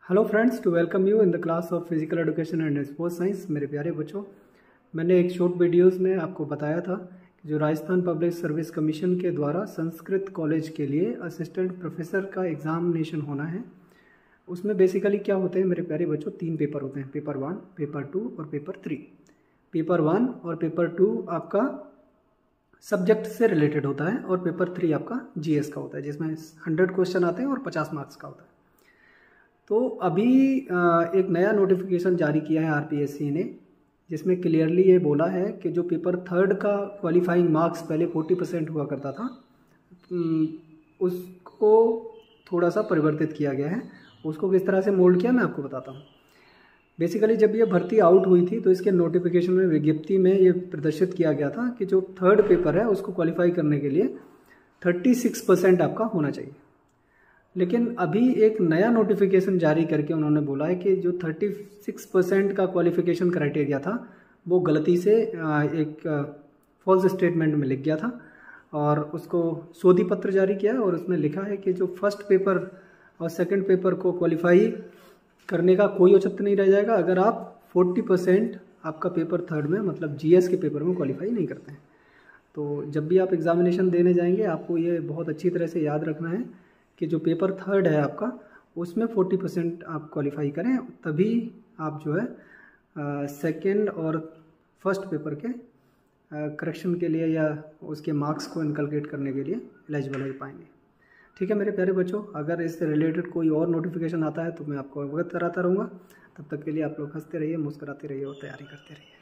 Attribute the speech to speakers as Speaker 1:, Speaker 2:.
Speaker 1: Hello friends, to welcome you in the class of physical education and sports science. मेरे प्यारे बच्चों, मैंने एक शॉर्ट वीडियोस में आपको बताया था कि जो राजस्थान पब्लिक सर्विस कमीशन के द्वारा संस्कृत कॉलेज के लिए असिस्टेंट प्रोफेसर का एग्जामिनेशन होना है। उसमें बेसिकली क्या होते हैं मेरे प्यारे बच्चों, 3 पेपर होते हैं, पेपर 1, पेपर 2 और पेपर 3। पेपर 1 और पेपर 2 आपका सब्जेक्ट से रिलेटेड होता है और पेपर 3 आपका जीएस का होता है, जिसमें 100 क्वेश्चन आते हैं और 50 मार्क्स का होता है। तो अभी एक नया नोटिफिकेशन जारी किया है आरपीएससी ने, जिसमें क्लियरली ये बोला है कि जो पेपर 3 का क्वालिफाइंग मार्क्स पहले 40% हुआ करता था, उसको थोड़ा सा परिवर्तित किया गया है। उसको किस तरह से मोल्ड किया मैं आपको बताता हूँ। बेसिकली जब ये भर्ती आउट हुई थी तो इसके नोटिफिकेशन में, विज्ञप्ति में ये प्रदर्शित किया गया था कि जो 3rd पेपर है उसको क्वालिफाई करने के लिए 36% आपका होना चाहिए। लेकिन अभी एक नया नोटिफिकेशन जारी करके उन्होंने बोला है कि जो 36% का क्वालिफिकेशन क्राइटेरिया था वो गलती से एक फॉल्स स्टेटमेंट में लिख गया था और उसको शोधी पत्र जारी किया है। और उसमें लिखा है कि जो फर्स्ट पेपर और सेकंड पेपर को क्वालिफाई करने का कोई औचित्य नहीं रह जाएगा अगर आप 40% आपका पेपर 3rd में, मतलब जीएस के पेपर में क्वालिफाई नहीं करते हैं। तो जब भी आप एग्जामिनेशन देने जाएंगे आपको ये बहुत अच्छी तरह से याद रखना है कि जो पेपर 3rd है आपका, उसमें 40% आप क्वालिफाई करें, तभी आप जो है सेकंड और फर्स्ट पेपर के करेक्शन के लिए या उसके मार्क्स को इनकलकेट करने के लिए एलिजिबल हो पाएंगे। ठीक है मेरे प्यारे बच्चों, अगर इससे रिलेटेड कोई और नोटिफिकेशन आता है तो मैं आपको अवगत कराता रहूँगा। तब तक के लिए आप लोग हंसते रहिए, मुस्कुराते रहिए और तैयारी करते रहिए।